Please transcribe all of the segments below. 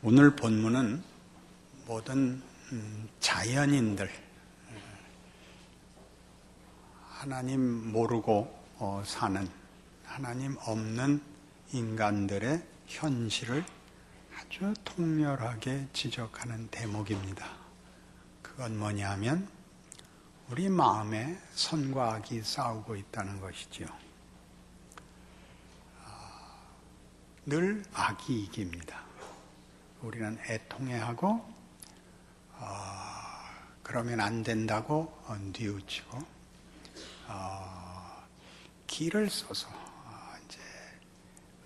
오늘 본문은 모든 자연인들, 하나님 모르고 사는, 하나님 없는 인간들의 현실을 아주 통렬하게 지적하는 대목입니다. 그건 뭐냐 하면 우리 마음에 선과 악이 싸우고 있다는 것이죠. 늘 악이 이깁니다. 우리는 애통해하고 그러면 안 된다고 뉘우치고 기를 써서 이제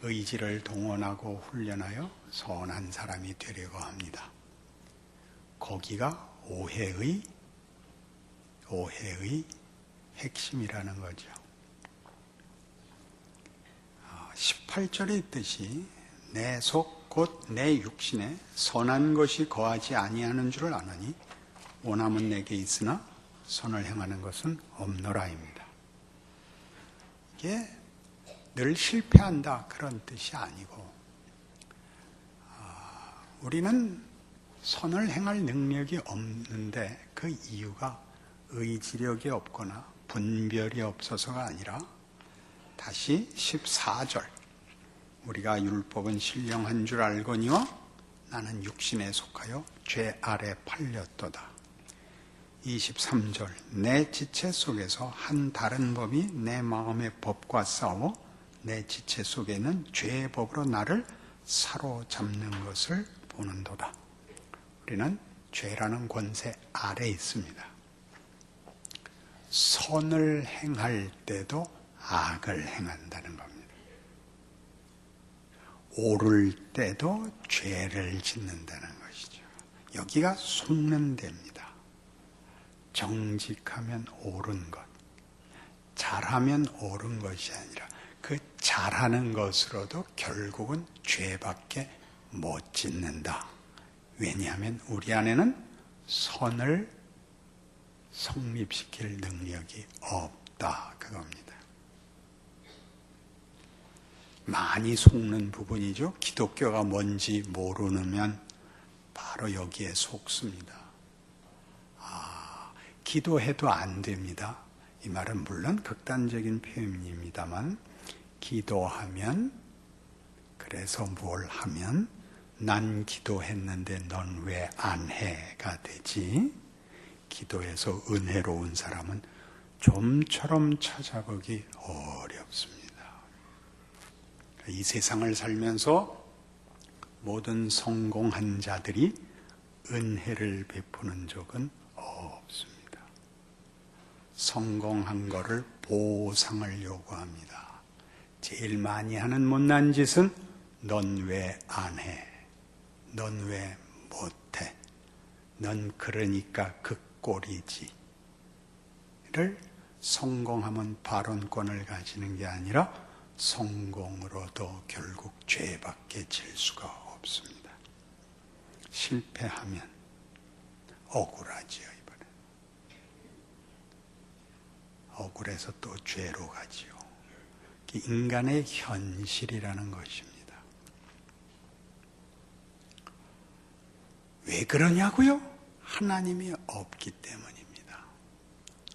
의지를 동원하고 훈련하여 선한 사람이 되려고 합니다. 거기가 오해의 핵심이라는 거죠. 18절에 있듯이 내 속 곧 내 육신에 선한 것이 거하지 아니하는 줄을 아노니 원함은 내게 있으나 선을 행하는 것은 없노라입니다. 이게 늘 실패한다 그런 뜻이 아니고 우리는 선을 행할 능력이 없는데 그 이유가 의지력이 없거나 분별이 없어서가 아니라 다시 14절 우리가 율법은 신령한 줄 알거니와 나는 육신에 속하여 죄 아래 팔렸도다. 23절 내 지체 속에서 한 다른 법이 내 마음의 법과 싸워 내 지체 속에는 죄의 법으로 나를 사로잡는 것을 보는도다. 우리는 죄라는 권세 아래에 있습니다. 선을 행할 때도 악을 행한다는 겁니다. 옳을 때도 죄를 짓는다는 것이죠. 여기가 속는 데입니다. 정직하면 옳은 것, 잘하면 옳은 것이 아니라 그 잘하는 것으로도 결국은 죄밖에 못 짓는다. 왜냐하면 우리 안에는 선을 성립시킬 능력이 없다 그겁니다. 많이 속는 부분이죠. 기독교가 뭔지 모르면 바로 여기에 속습니다. 기도해도 안 됩니다. 이 말은 물론 극단적인 표현입니다만 기도하면 그래서 뭘 하면 난 기도했는데 넌 왜 안 해가 되지? 기도해서 은혜로운 사람은 좀처럼 찾아보기 어렵습니다. 이 세상을 살면서 모든 성공한 자들이 은혜를 베푸는 적은 없습니다. 성공한 거를 보상을 요구합니다. 제일 많이 하는 못난 짓은 넌 왜 안 해? 넌 왜 못해? 넌 그러니까 그 꼴이지. 를 성공하면 발언권을 가지는 게 아니라 성공으로도 결국 죄밖에 질 수가 없습니다. 실패하면 억울하지요. 이번에 억울해서 또 죄로 가지요. 인간의 현실이라는 것입니다. 왜 그러냐고요? 하나님이 없기 때문입니다.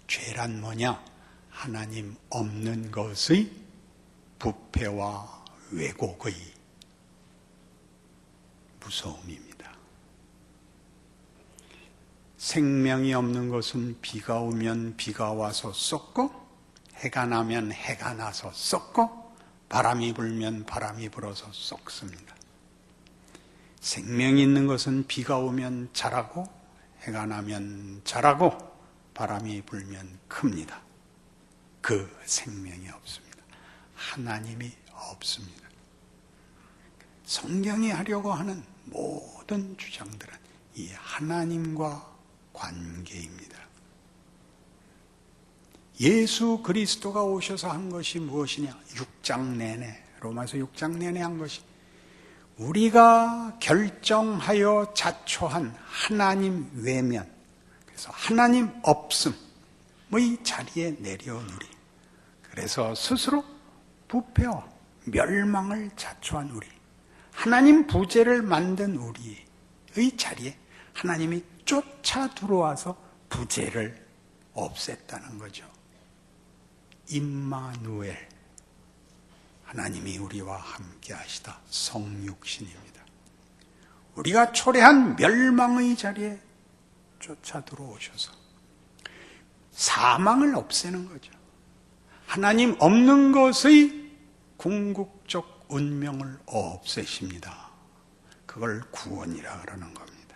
죄란 뭐냐? 하나님 없는 것의 부패와 왜곡의 무서움입니다. 생명이 없는 것은 비가 오면 비가 와서 썩고 해가 나면 해가 나서 썩고 바람이 불면 바람이 불어서 썩습니다. 생명이 있는 것은 비가 오면 자라고 해가 나면 자라고 바람이 불면 큽니다. 그 생명이 없습니다. 하나님이 없습니다. 성경이 하려고 하는 모든 주장들은 이 하나님과 관계입니다. 예수 그리스도가 오셔서 한 것이 무엇이냐? 6장 내내, 로마서 6장 내내 한 것이 우리가 결정하여 자초한 하나님 외면, 그래서 하나님 없음의 자리에 내려온 우리, 그래서 스스로 부패와 멸망을 자초한 우리, 하나님 부재를 만든 우리의 자리에 하나님이 쫓아 들어와서 부재를 없앴다는 거죠. 임마누엘, 하나님이 우리와 함께 하시다. 성육신입니다. 우리가 초래한 멸망의 자리에 쫓아 들어오셔서 사망을 없애는 거죠. 하나님 없는 것의 궁극적 운명을 없애십니다. 그걸 구원이라 그러는 겁니다.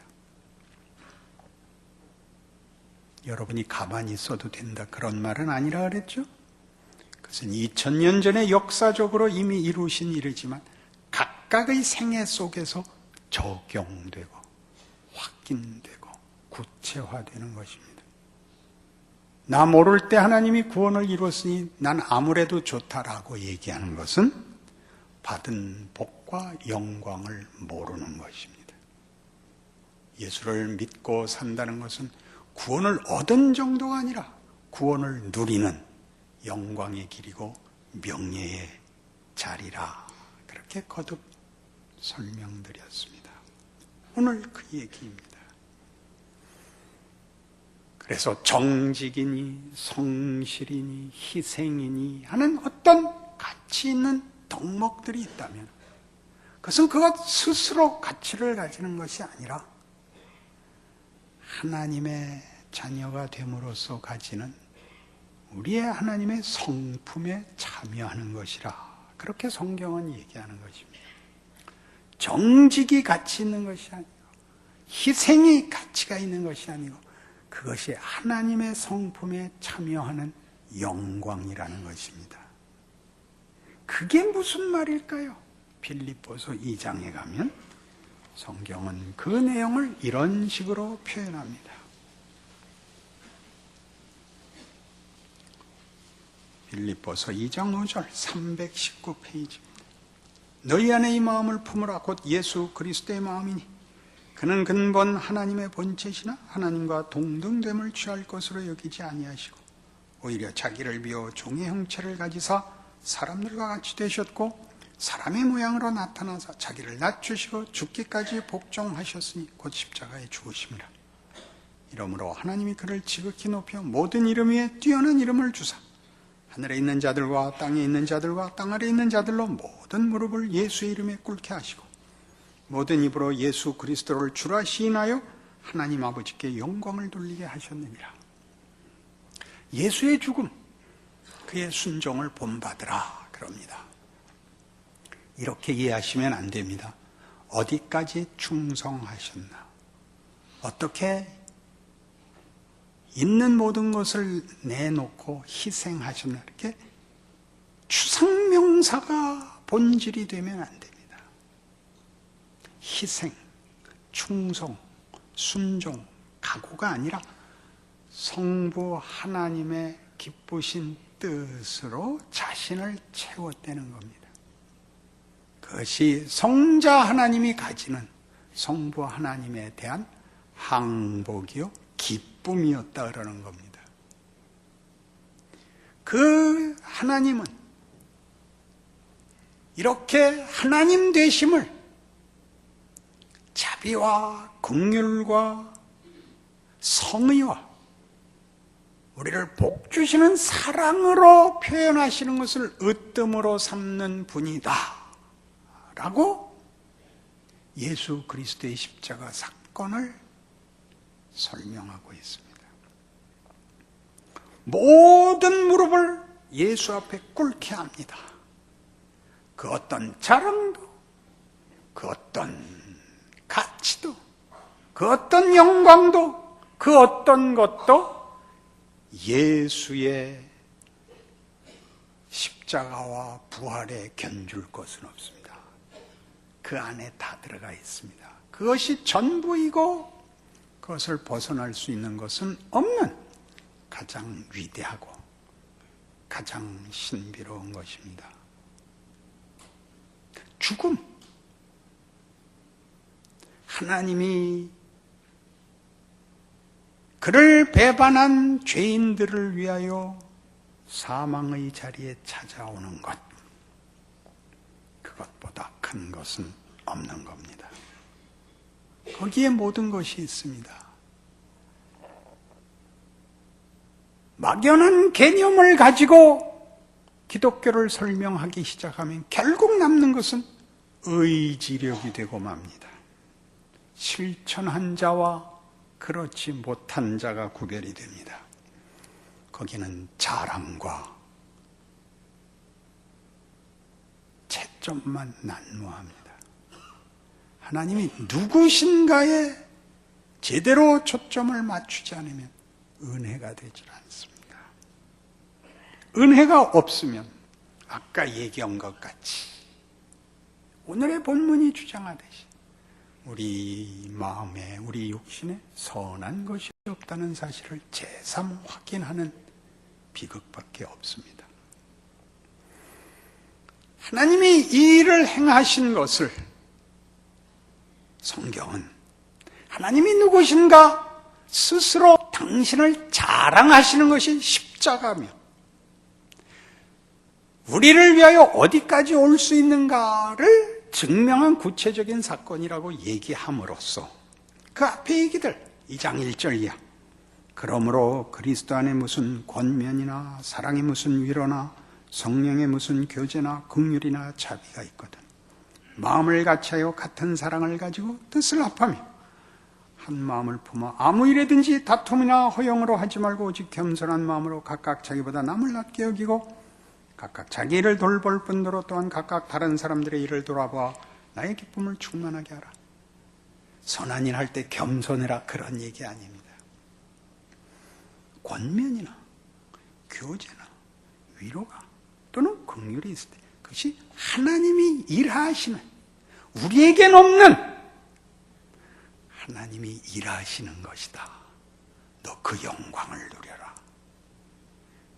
여러분이 가만히 있어도 된다 그런 말은 아니라 그랬죠? 그것은 2000년 전에 역사적으로 이미 이루신 일이지만 각각의 생애 속에서 적용되고 확인되고 구체화되는 것입니다. 나 모를 때 하나님이 구원을 이뤘으니 난 아무래도 좋다라고 얘기하는 것은 받은 복과 영광을 모르는 것입니다. 예수를 믿고 산다는 것은 구원을 얻은 정도가 아니라 구원을 누리는 영광의 길이고 명예의 자리라, 그렇게 거듭 설명드렸습니다. 오늘 그 얘기입니다. 그래서 정직이니 성실이니 희생이니 하는 어떤 가치 있는 덕목들이 있다면 그것은 그것 스스로 가치를 가지는 것이 아니라 하나님의 자녀가 됨으로써 가지는 우리의 하나님의 성품에 참여하는 것이라, 그렇게 성경은 얘기하는 것입니다. 정직이 가치 있는 것이 아니고 희생이 가치가 있는 것이 아니고 그것이 하나님의 성품에 참여하는 영광이라는 것입니다. 그게 무슨 말일까요? 빌립보서 2장에 가면 성경은 그 내용을 이런 식으로 표현합니다. 빌립보서 2장 5절 319페이지입니다. 너희 안에 이 마음을 품으라. 곧 예수 그리스도의 마음이니 그는 근본 하나님의 본체시나 하나님과 동등됨을 취할 것으로 여기지 아니하시고 오히려 자기를 비워 종의 형체를 가지사 사람들과 같이 되셨고 사람의 모양으로 나타나사 자기를 낮추시고 죽기까지 복종하셨으니 곧 십자가에 죽으심이라. 이러므로 하나님이 그를 지극히 높여 모든 이름 위에 뛰어난 이름을 주사 하늘에 있는 자들과 땅에 있는 자들과 땅 아래에 있는 자들로 모든 무릎을 예수의 이름에 꿇게 하시고 모든 입으로 예수 그리스도를 주라 시인하여 하나님 아버지께 영광을 돌리게 하셨느니라. 예수의 죽음, 그의 순종을 본받으라 그럽니다. 이렇게 이해하시면 안 됩니다. 어디까지 충성하셨나, 어떻게 있는 모든 것을 내놓고 희생하셨나, 이렇게 추상명사가 본질이 되면 안 됩니다. 희생, 충성, 순종, 각오가 아니라 성부 하나님의 기쁘신 뜻으로 자신을 채웠다는 겁니다. 그것이 성자 하나님이 가지는 성부 하나님에 대한 항복이요 기쁨이었다 그러는 겁니다. 그 하나님은 이렇게 하나님 되심을 자비와 긍휼과 성의와 우리를 복주시는 사랑으로 표현하시는 것을 으뜸으로 삼는 분이다 라고 예수 그리스도의 십자가 사건을 설명하고 있습니다. 모든 무릎을 예수 앞에 꿇게 합니다. 그 어떤 자랑도, 그 어떤 가치도, 그 어떤 영광도, 그 어떤 것도 예수의 십자가와 부활에 견줄 것은 없습니다. 그 안에 다 들어가 있습니다. 그것이 전부이고 그것을 벗어날 수 있는 것은 없는 가장 위대하고 가장 신비로운 것입니다. 죽음, 하나님이 그를 배반한 죄인들을 위하여 사망의 자리에 찾아오는 것, 그것보다 큰 것은 없는 겁니다. 거기에 모든 것이 있습니다. 막연한 개념을 가지고 기독교를 설명하기 시작하면 결국 남는 것은 의지력이 되고 맙니다. 실천한 자와 그렇지 못한 자가 구별이 됩니다. 거기는 자랑과 채점만 난무합니다. 하나님이 누구신가에 제대로 초점을 맞추지 않으면 은혜가 되질 않습니다. 은혜가 없으면 아까 얘기한 것 같이 오늘의 본문이 주장하듯이 우리 마음에, 우리 육신에 선한 것이 없다는 사실을 재삼 확인하는 비극밖에 없습니다. 하나님이 이 일을 행하신 것을 성경은 하나님이 누구신가 스스로 당신을 자랑하시는 것이 십자가며 우리를 위하여 어디까지 올 수 있는가를 증명한 구체적인 사건이라고 얘기함으로써 그 앞에 얘기들 2장 1절 이하 그러므로 그리스도 안에 무슨 권면이나 사랑의 무슨 위로나 성령의 무슨 교제나 긍휼이나 자비가 있거든 마음을 같이하여 같은 사랑을 가지고 뜻을 합하며 한 마음을 품어 아무 일에든지 다툼이나 허용으로 하지 말고 오직 겸손한 마음으로 각각 자기보다 남을 낮게 여기고 각각 자기 일을 돌볼 뿐더러 또한 각각 다른 사람들의 일을 돌아보아 나의 기쁨을 충만하게 하라. 선한 일 할 때 겸손해라 그런 얘기 아닙니다. 권면이나 교제나 위로가 또는 긍휼이 있을 때 그것이 하나님이 일하시는 우리에겐 없는 하나님이 일하시는 것이다. 너 그 영광을 누려라.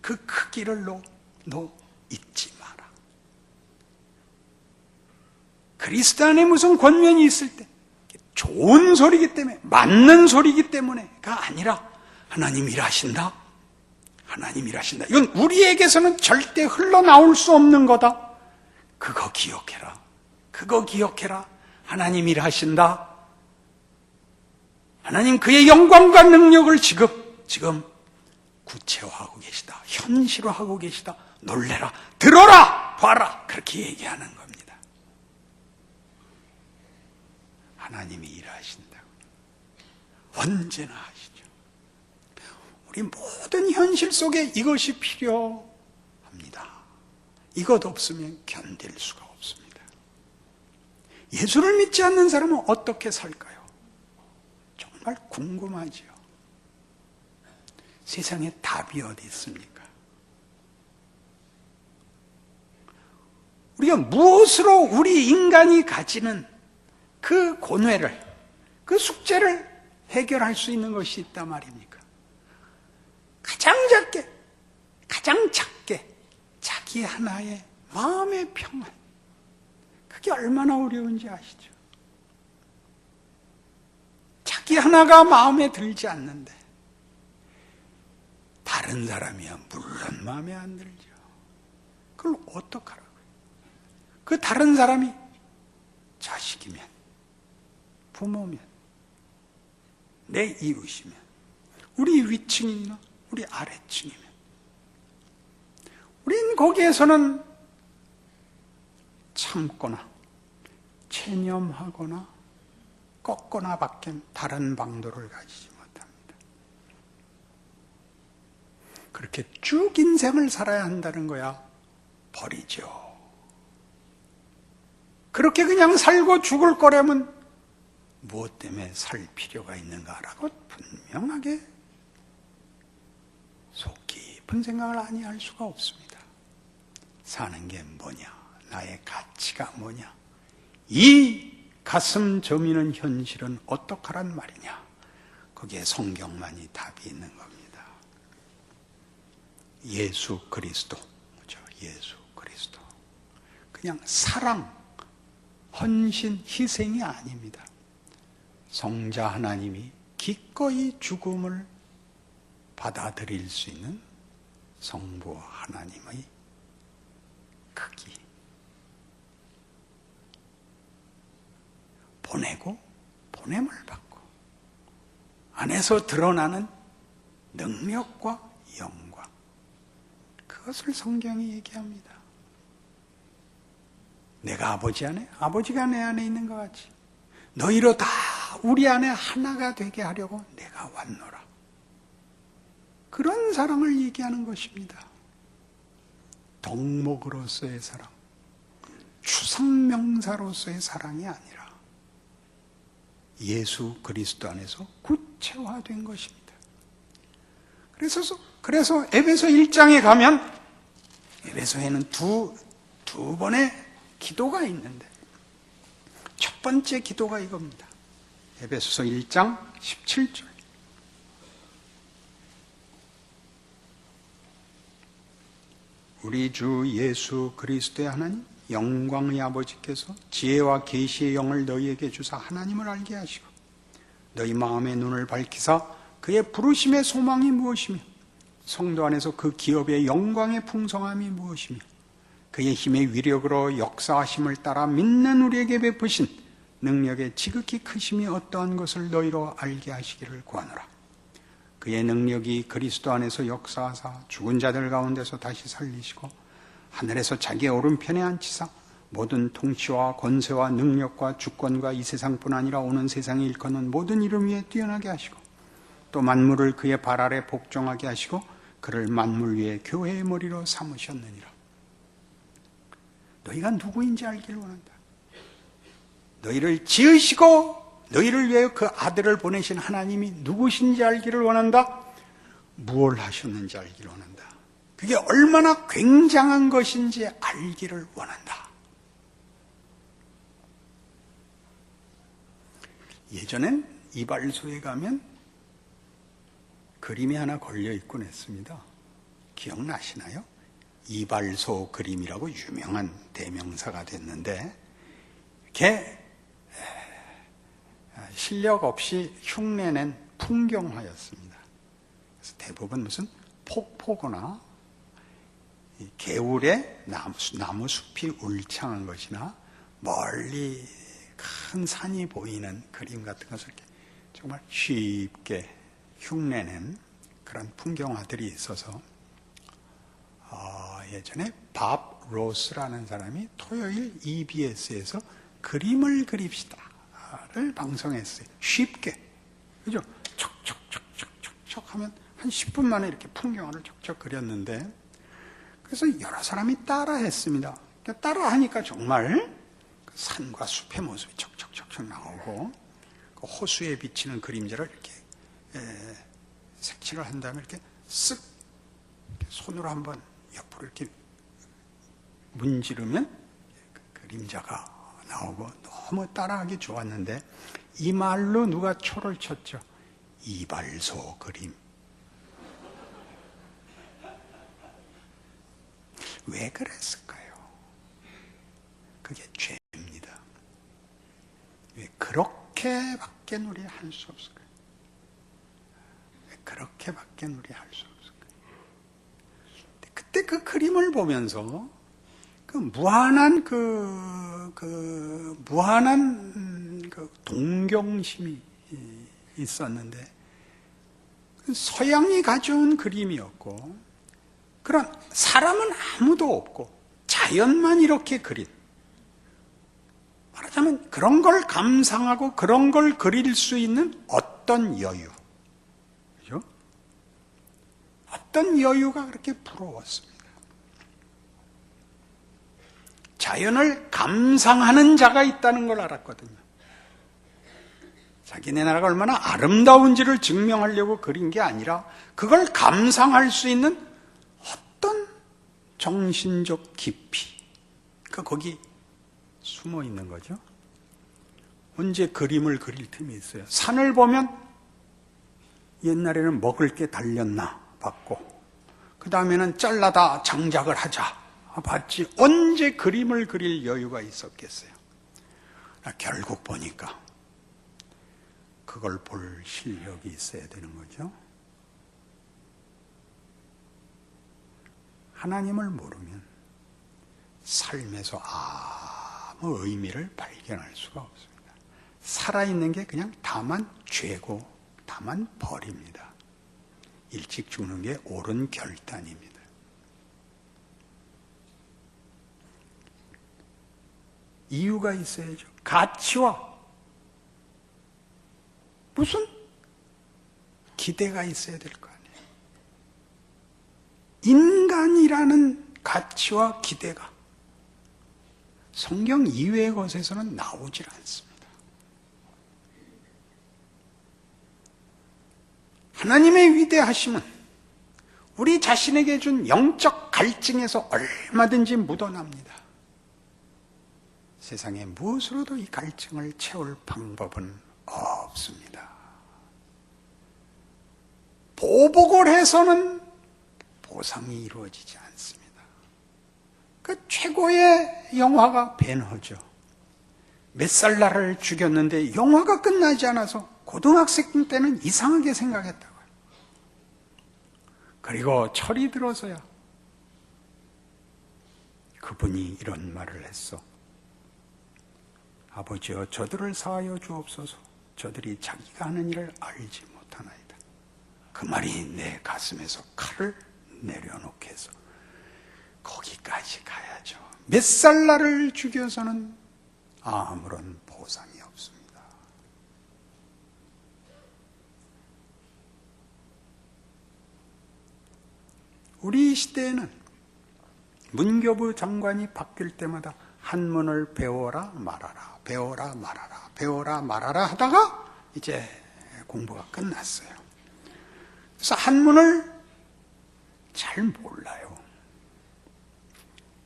그 크기를 너 잊지 마라. 그리스도 안에 무슨 권면이 있을 때 좋은 소리이기 때문에 맞는 소리이기 때문에가 아니라 하나님 일하신다. 하나님 일하신다. 이건 우리에게서는 절대 흘러나올 수 없는 거다. 그거 기억해라. 그거 기억해라. 하나님 일하신다. 하나님 그의 영광과 능력을 지금 구체화하고 계시다. 현실화하고 계시다. 놀래라. 들어라. 봐라. 그렇게 얘기하는 겁니다. 하나님이 일하신다고. 언제나 하시죠. 우리 모든 현실 속에 이것이 필요합니다. 이것 없으면 견딜 수가 없습니다. 예수를 믿지 않는 사람은 어떻게 살까요? 정말 궁금하지요. 세상에 답이 어디 있습니까? 우리가 무엇으로 우리 인간이 가지는 그 고뇌를, 그 숙제를 해결할 수 있는 것이 있단 말입니까? 가장 작게 자기 하나의 마음의 평안. 그게 얼마나 어려운지 아시죠? 자기 하나가 마음에 들지 않는데 다른 사람이야 물론 마음에 안 들죠. 그걸 어떡하라고요? 그 다른 사람이 자식이면, 부모면, 내 이웃이면, 우리 위층이나 우리 아래층이면 우린 거기에서는 참거나 체념하거나 꺾거나 밖에 다른 방도를 가지지 못합니다. 그렇게 쭉 인생을 살아야 한다는 거야 버리죠. 그렇게 그냥 살고 죽을 거라면 무엇 때문에 살 필요가 있는가라고 분명하게 속 깊은 생각을 아니할 수가 없습니다. 사는 게 뭐냐? 나의 가치가 뭐냐? 이 가슴 저미는 현실은 어떡하란 말이냐? 거기에 성경만이 답이 있는 겁니다. 예수 그리스도, 그렇죠? 예수 그리스도. 그냥 사랑, 헌신, 희생이 아닙니다. 성자 하나님이 기꺼이 죽음을 받아들일 수 있는 성부 하나님의 크기. 보내고 보냄을 받고 안에서 드러나는 능력과 영광, 그것을 성경이 얘기합니다. 내가 아버지 안에, 아버지가 내 안에 있는 것 같이 너희로 다 우리 안에 하나가 되게 하려고 내가 왔노라. 그런 사랑을 얘기하는 것입니다. 덕목으로서의 사랑, 추상명사로서의 사랑이 아니라 예수 그리스도 안에서 구체화된 것입니다. 그래서 에베소 1장에 가면 에베소에는 두 번의 기도가 있는데 첫 번째 기도가 이겁니다. 에베소서 1장 17절. 우리 주 예수 그리스도의 하나님 영광의 아버지께서 지혜와 계시의 영을 너희에게 주사 하나님을 알게 하시고 너희 마음의 눈을 밝히사 그의 부르심의 소망이 무엇이며 성도 안에서 그 기업의 영광의 풍성함이 무엇이며 그의 힘의 위력으로 역사하심을 따라 믿는 우리에게 베푸신 능력의 지극히 크심이 어떠한 것을 너희로 알게 하시기를 구하노라. 그의 능력이 그리스도 안에서 역사하사 죽은 자들 가운데서 다시 살리시고 하늘에서 자기의 오른편에 앉히사 모든 통치와 권세와 능력과 주권과 이 세상뿐 아니라 오는 세상에 일컫는 모든 이름 위에 뛰어나게 하시고 또 만물을 그의 발 아래 복종하게 하시고 그를 만물 위에 교회의 머리로 삼으셨느니라. 너희가 누구인지 알기를 원한다. 너희를 지으시고 너희를 위하여 그 아들을 보내신 하나님이 누구신지 알기를 원한다. 무엇을 하셨는지 알기를 원한다. 그게 얼마나 굉장한 것인지 알기를 원한다. 예전엔 이발소에 가면 그림이 하나 걸려 있곤 했습니다. 기억나시나요? 이발소 그림이라고 유명한 대명사가 됐는데 이렇게 실력 없이 흉내낸 풍경화였습니다. 그래서 대부분 무슨 폭포거나 개울에 나무 숲이 울창한 것이나 멀리 큰 산이 보이는 그림 같은 것을 이렇게 정말 쉽게 흉내낸 그런 풍경화들이 있어서 예전에 밥 로스라는 사람이 토요일 EBS에서 그림을 그립시다를 방송했어요. 쉽게. 그죠? 척척척척척 하면 한 10분 만에 이렇게 풍경화를 척척 그렸는데 그래서 여러 사람이 따라 했습니다. 따라 하니까 정말 산과 숲의 모습이 척척척척 나오고 그 호수에 비치는 그림자를 이렇게 색칠을 한 다음에 이렇게 쓱 손으로 한번 옆으로 이렇게 문지르면 그림자가 나오고 너무 따라하기 좋았는데 이 말로 누가 초를 쳤죠. 이발소 그림. 왜 그랬을까요? 그게 죄입니다. 왜 그렇게밖에 우리 할 수 없을까요? 왜 그렇게밖에 우리 할 수 없을까요? 그때 그 그림을 보면서 그 무한한 동경심이 있었는데 서양이 가져온 그림이었고 그런 사람은 아무도 없고 자연만 이렇게 그린 말하자면 그런 걸 감상하고 그런 걸 그릴 수 있는 어떤 여유, 그죠? 어떤 여유가 그렇게 부러웠습니다. 자연을 감상하는 자가 있다는 걸 알았거든요. 자기네 나라가 얼마나 아름다운지를 증명하려고 그린 게 아니라 그걸 감상할 수 있는 어떤 정신적 깊이, 거기 숨어 있는 거죠. 언제 그림을 그릴 틈이 있어요. 산을 보면 옛날에는 먹을 게 달렸나 봤고 그 다음에는 잘라다 장작을 하자 봤지 언제 그림을 그릴 여유가 있었겠어요. 결국 보니까 그걸 볼 실력이 있어야 되는 거죠. 하나님을 모르면 삶에서 아무 의미를 발견할 수가 없습니다. 살아있는 게 그냥 다만 죄고 다만 벌입니다. 일찍 죽는 게 옳은 결단입니다. 이유가 있어야죠. 가치와 무슨 기대가 있어야 될 거 아니에요. 인간이라는 가치와 기대가 성경 이외의 것에서는 나오질 않습니다. 하나님의 위대하심은 우리 자신에게 준 영적 갈증에서 얼마든지 묻어납니다. 세상에 무엇으로도 이 갈증을 채울 방법은 없습니다. 보복을 해서는 보상이 이루어지지 않습니다. 그 최고의 영화가 벤허죠. 몇 살 나를 죽였는데 영화가 끝나지 않아서 고등학생 때는 이상하게 생각했다고요. 그리고 철이 들어서야 그분이 이런 말을 했어. 아버지여, 저들을 사하여 주옵소서. 저들이 자기가 하는 일을 알지 못하나이다. 그 말이 내 가슴에서 칼을 내려놓게 해서 거기까지 가야죠. 몇 살 나를 죽여서는 아무런 보상이 없습니다. 우리 시대에는 문교부 장관이 바뀔 때마다 한문을 배워라 말아라, 배워라 말아라, 배워라 말아라 하다가 이제 공부가 끝났어요. 그래서 한문을 잘 몰라요.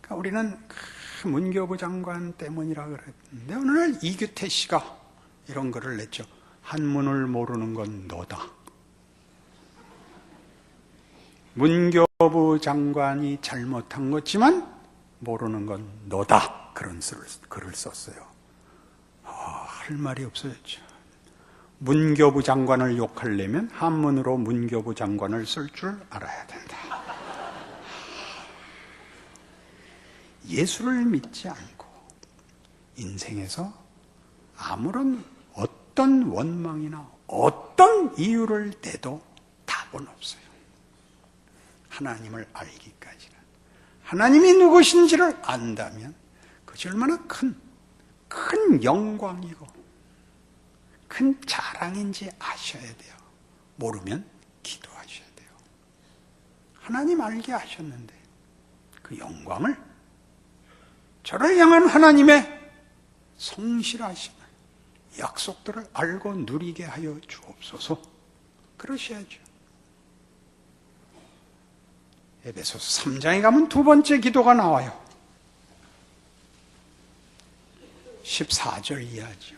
그러니까 우리는 그 문교부 장관 때문이라 그랬는데 어느 날 이규태 씨가 이런 글을 냈죠. 한문을 모르는 건 너다. 문교부 장관이 잘못한 거지만 모르는 건 너다. 그런 글을 썼어요. 할 말이 없어졌죠. 문교부 장관을 욕하려면 한문으로 문교부 장관을 쓸 줄 알아야 된다. 예수를 믿지 않고 인생에서 아무런 어떤 원망이나 어떤 이유를 대도 답은 없어요. 하나님을 알기까지는. 하나님이 누구신지를 안다면 그것이 얼마나 큰 영광이고 큰 자랑인지 아셔야 돼요. 모르면 기도하셔야 돼요. 하나님 알게 하셨는데 그 영광을 저를 향한 하나님의 성실하심을, 약속들을 알고 누리게 하여 주옵소서. 그러셔야죠. 에베소서 3장에 가면 두 번째 기도가 나와요. 14절 이하죠.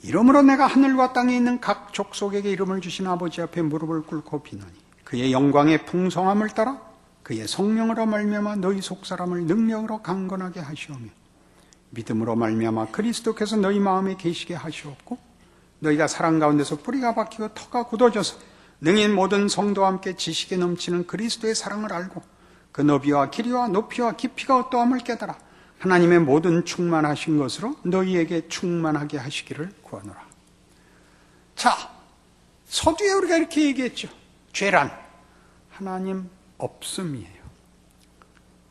이러므로 내가 하늘과 땅에 있는 각 족속에게 이름을 주신 아버지 앞에 무릎을 꿇고 비노니 그의 영광의 풍성함을 따라 그의 성령으로 말미암아 너희 속사람을 능력으로 강건하게 하시오며 믿음으로 말미암아 그리스도께서 너희 마음에 계시게 하시옵고 너희가 사랑 가운데서 뿌리가 박히고 터가 굳어져서 능히 모든 성도와 함께 지식에 넘치는 그리스도의 사랑을 알고 그 너비와 길이와 높이와 깊이가 어떠함을 깨달아 하나님의 모든 충만하신 것으로 너희에게 충만하게 하시기를 구하노라. 자, 서두에 우리가 이렇게 얘기했죠. 죄란 하나님 없음이에요.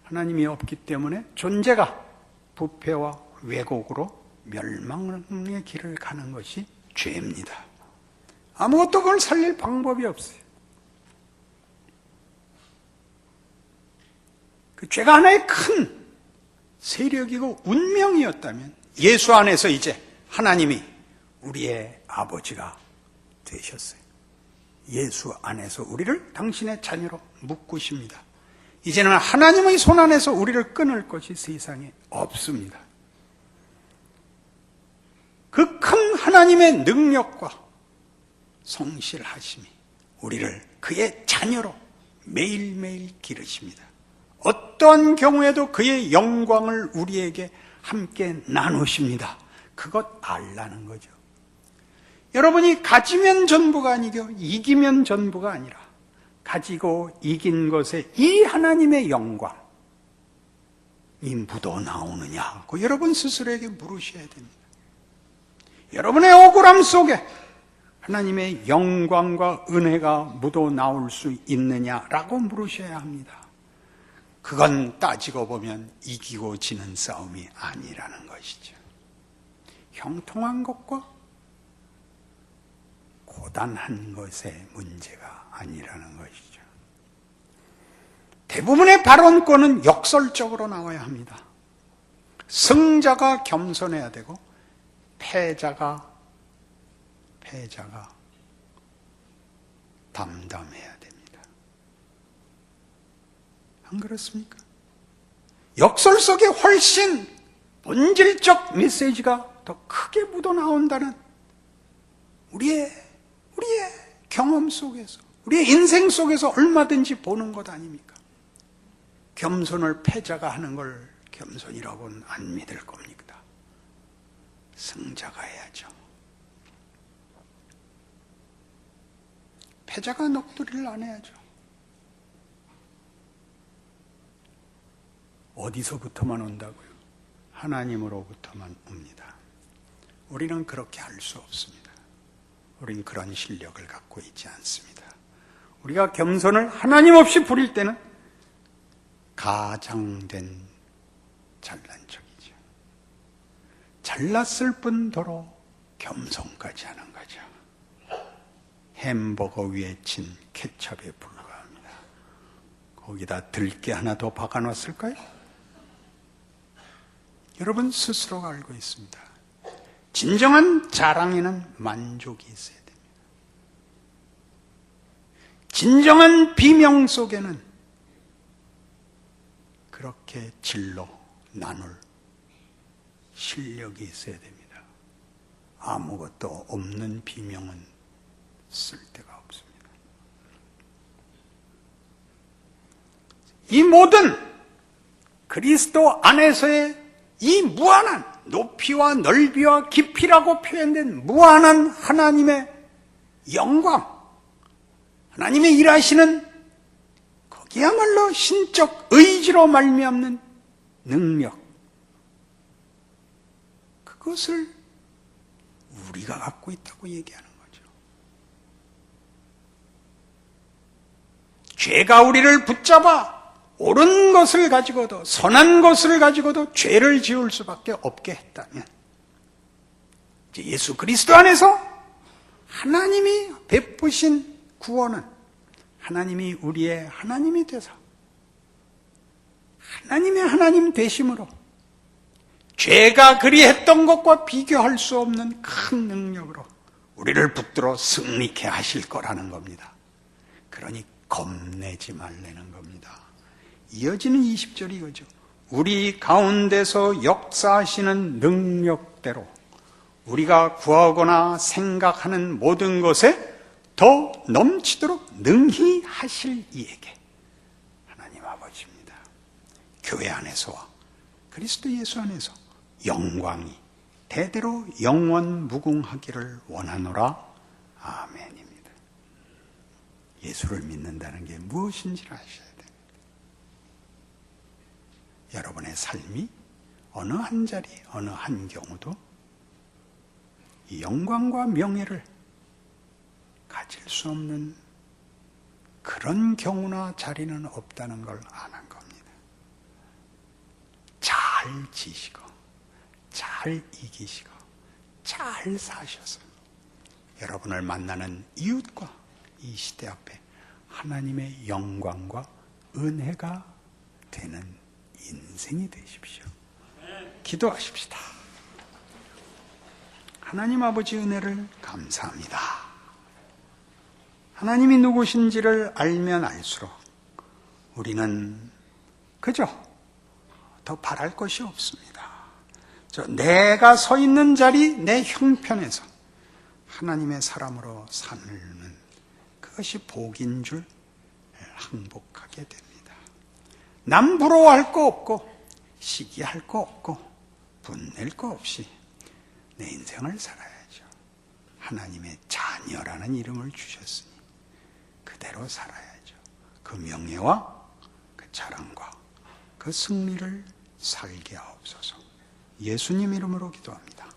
하나님이 없기 때문에 존재가 부패와 왜곡으로 멸망의 길을 가는 것이 죄입니다. 아무것도 그걸 살릴 방법이 없어요. 그 죄가 하나의 큰 세력이고 운명이었다면 예수 안에서 이제 하나님이 우리의 아버지가 되셨어요. 예수 안에서 우리를 당신의 자녀로 묶으십니다. 이제는 하나님의 손 안에서 우리를 끊을 것이 세상에 없습니다. 그 큰 하나님의 능력과 성실하심이 우리를 그의 자녀로 매일매일 기르십니다. 어떠한 경우에도 그의 영광을 우리에게 함께 나누십니다. 그것 알라는 거죠. 여러분이 가지면 전부가 아니고 이기면 전부가 아니라 가지고 이긴 것에 이 하나님의 영광, 묻어 나오느냐고 여러분 스스로에게 물으셔야 됩니다. 여러분의 억울함 속에 하나님의 영광과 은혜가 묻어 나올 수 있느냐라고 물으셔야 합니다. 그건 따지고 보면 이기고 지는 싸움이 아니라는 것이죠. 형통한 것과 고단한 것의 문제가 아니라는 것이죠. 대부분의 발언권은 역설적으로 나와야 합니다. 승자가 겸손해야 되고 패자가 담담해야 됩니다. 안 그렇습니까? 역설 속에 훨씬 본질적 메시지가 더 크게 묻어나온다는 우리의 경험 속에서, 우리의 인생 속에서 얼마든지 보는 것 아닙니까? 겸손을 패자가 하는 걸 겸손이라고는 안 믿을 겁니다. 승자가 해야죠. 패자가 넋두리를 안 해야죠. 어디서부터만 온다고요? 하나님으로부터만 옵니다. 우리는 그렇게 할 수 없습니다. 우린 그런 실력을 갖고 있지 않습니다. 우리가 겸손을 하나님 없이 부릴 때는 가장된 잘난 척이죠. 잘났을 뿐더러 겸손까지 하는 거죠. 햄버거 위에 친 케첩에 불과합니다. 거기다 들깨 하나 더 박아놨을까요? 여러분 스스로가 알고 있습니다. 진정한 자랑에는 만족이 있어야 됩니다. 진정한 비명 속에는 그렇게 질러 나눌 실력이 있어야 됩니다. 아무것도 없는 비명은 쓸데가 없습니다. 이 모든 그리스도 안에서의 이 무한한 높이와 넓이와 깊이라고 표현된 무한한 하나님의 영광, 하나님의 일하시는 거기야말로 신적 의지로 말미암는 능력, 그것을 우리가 갖고 있다고 얘기하는 거죠. 죄가 우리를 붙잡아 옳은 것을 가지고도, 선한 것을 가지고도 죄를 지을 수밖에 없게 했다면, 이제 예수 그리스도 안에서 하나님이 베푸신 구원은 하나님이 우리의 하나님이 되사 하나님의 하나님 되심으로 죄가 그리했던 것과 비교할 수 없는 큰 능력으로 우리를 붙들어 승리케 하실 거라는 겁니다. 그러니 겁내지 말라는 겁니다. 이어지는 20절이 이거죠. 우리 가운데서 역사하시는 능력대로 우리가 구하거나 생각하는 모든 것에 더 넘치도록 능히 하실 이에게, 하나님 아버지입니다. 교회 안에서와 그리스도 예수 안에서 영광이 대대로 영원 무궁하기를 원하노라. 아멘입니다. 예수를 믿는다는 게 무엇인지를 아셔야 됩니다. 여러분의 삶이 어느 한 자리, 어느 한 경우도 이 영광과 명예를 가질 수 없는 그런 경우나 자리는 없다는 걸 아는 겁니다. 잘 지시고, 잘 이기시고, 잘 사셔서 여러분을 만나는 이웃과 이 시대 앞에 하나님의 영광과 은혜가 되는 인생이 되십시오. 기도하십시다. 하나님 아버지 은혜를 감사합니다. 하나님이 누구신지를 알면 알수록 우리는 그저 더 바랄 것이 없습니다. 내가 서 있는 자리, 내 형편에서 하나님의 사람으로 살는 그것이 복인 줄 항복하게 됩니다. 남 부러워할 거 없고 시기할 거 없고 분낼 거 없이 내 인생을 살아야죠. 하나님의 자녀라는 이름을 주셨으니 그대로 살아야죠. 그 명예와 그 자랑과 그 승리를 살게 하옵소서. 예수님 이름으로 기도합니다.